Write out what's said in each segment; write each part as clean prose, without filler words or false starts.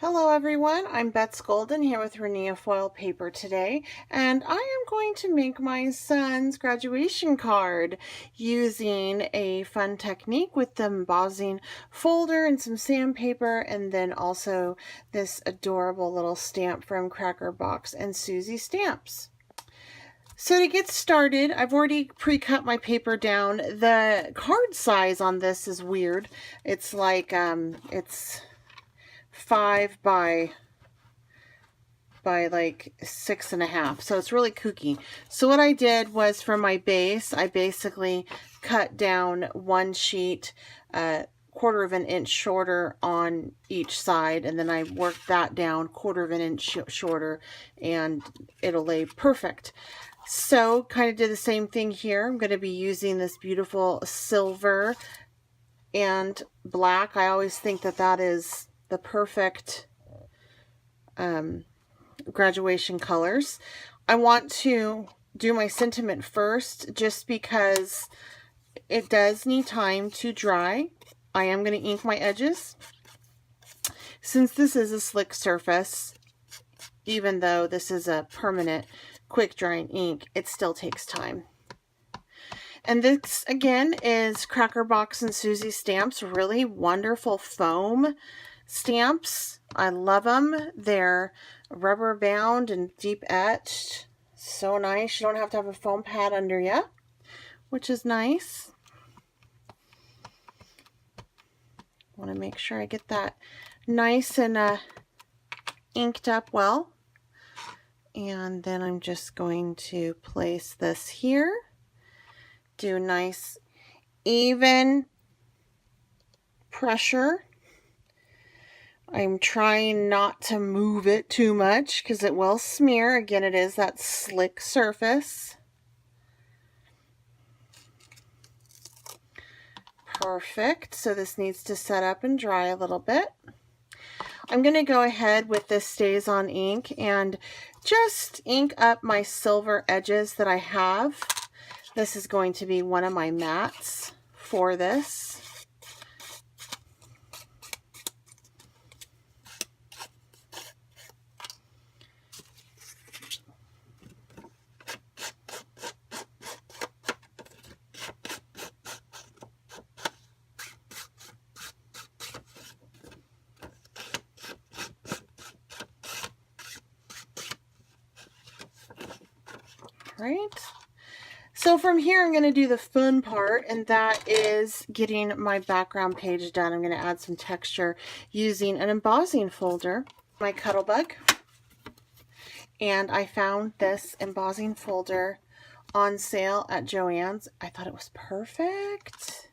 Hello everyone, I'm Betz Golden here with Rinea Foiled Paper today, and I am going to make my son's graduation card using a fun technique with the embossing folder and some sandpaper, and then also this adorable little stamp from Cracker Box and Susie Stamps. So to get started, I've already pre-cut my paper down. The card size on this is weird. It's like, it's 5 by like 6.5, so it's really kooky. So what I did was, for my base, I basically cut down one sheet 1/4 of an inch shorter on each side, and then I worked that down 1/4 of an inch shorter, and it'll lay perfect. So kind of did the same thing here. I'm going to be using this beautiful silver and black. I always think that that is the perfect graduation colors. I want to do my sentiment first just because it does need time to dry. I am going to ink my edges. Since this is a slick surface, even though this is a permanent quick drying ink, it still takes time. And this again is Cracker Box and Susie Stamps, really wonderful foam stamps. I love them. They're rubber bound and deep etched. So nice. You don't have to have a foam pad under you, which is nice. Want to make sure I get that nice and inked up well. And then I'm just going to place this here. Do nice even pressure. I'm trying not to move it too much because it will smear. Again, it is that slick surface. Perfect. So this needs to set up and dry a little bit. I'm going to go ahead with this Stays On ink and just ink up my silver edges that I have. This is going to be one of my mats for this. Right? So from here, I'm going to do the fun part, and that is getting my background page done. I'm going to add some texture using an embossing folder, my Cuttlebug, and I found this embossing folder on sale at Joann's. I thought it was perfect.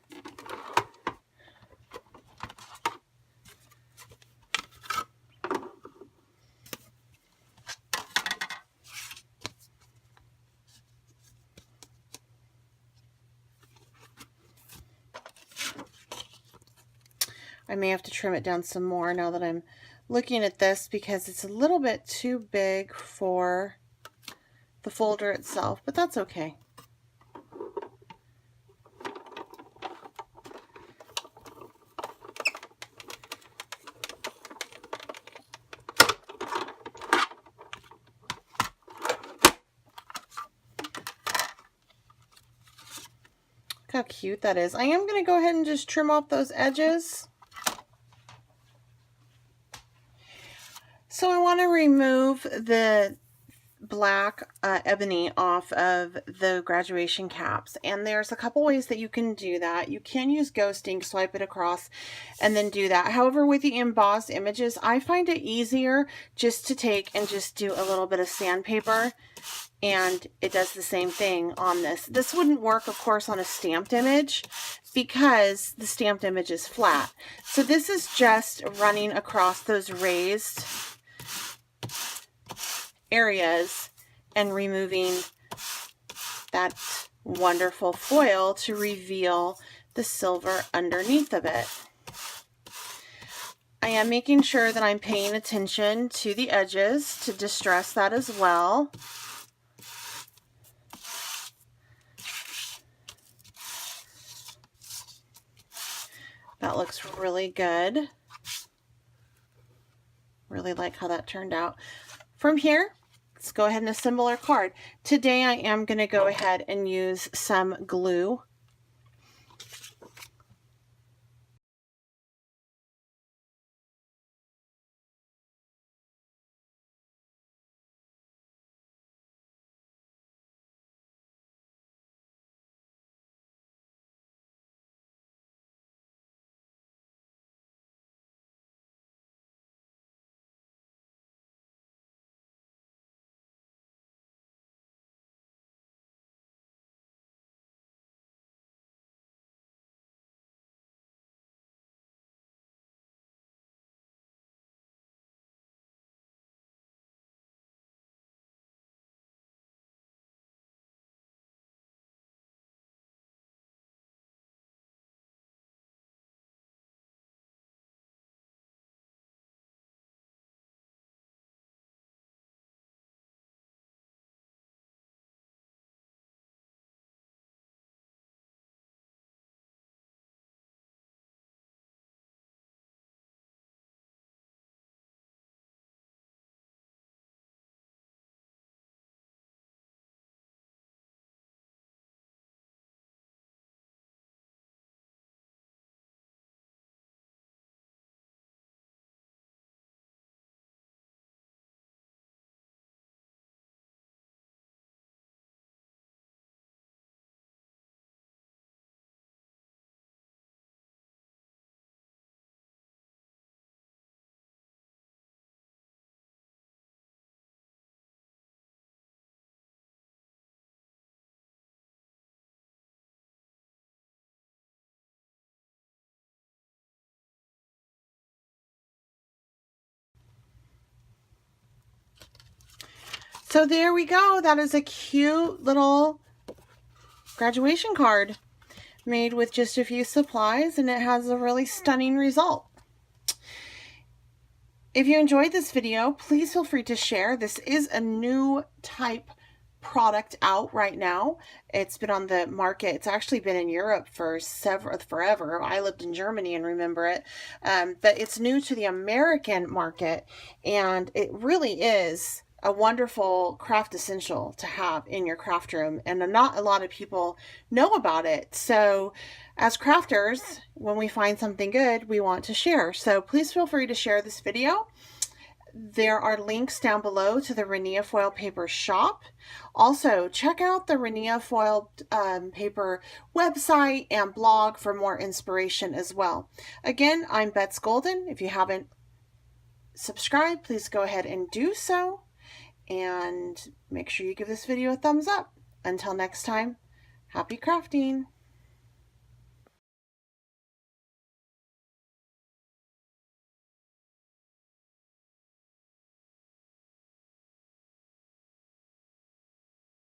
I may have to trim it down some more now that I'm looking at this, because it's a little bit too big for the folder itself, but that's okay. Look how cute that is. I am going to go ahead and just trim off those edges. So I want to remove the black ebony off of the graduation caps, and there's a couple ways that you can do that. You can use ghost ink, swipe it across, and then do that. However, with the embossed images, I find it easier just to take and just do a little bit of sandpaper, and it does the same thing on this. This wouldn't work, of course, on a stamped image because the stamped image is flat. So this is just running across those raised areas and removing that wonderful foil to reveal the silver underneath of it. I am making sure that I'm paying attention to the edges to distress that as well. That looks really good. Really like how that turned out. From here, let's go ahead and assemble our card. Today I am going to go ahead and use some glue. So there we go. That is a cute little graduation card made with just a few supplies, and it has a really stunning result. If you enjoyed this video, please feel free to share. This is a new type product out right now. It's been on the market. It's actually been in Europe for forever. I lived in Germany and remember it. But it's new to the American market, and it really is a wonderful craft essential to have in your craft room, and not a lot of people know about it. So as crafters, when we find something good, we want to share. So please feel free to share this video. There are links down below to the Rinea Foiled Paper shop. Also, check out the Rinea Foiled Paper website and blog for more inspiration as well. Again, I'm Betz Golden. If you haven't subscribed, please go ahead and do so. And make sure you give this video a thumbs up. Until next time, happy crafting!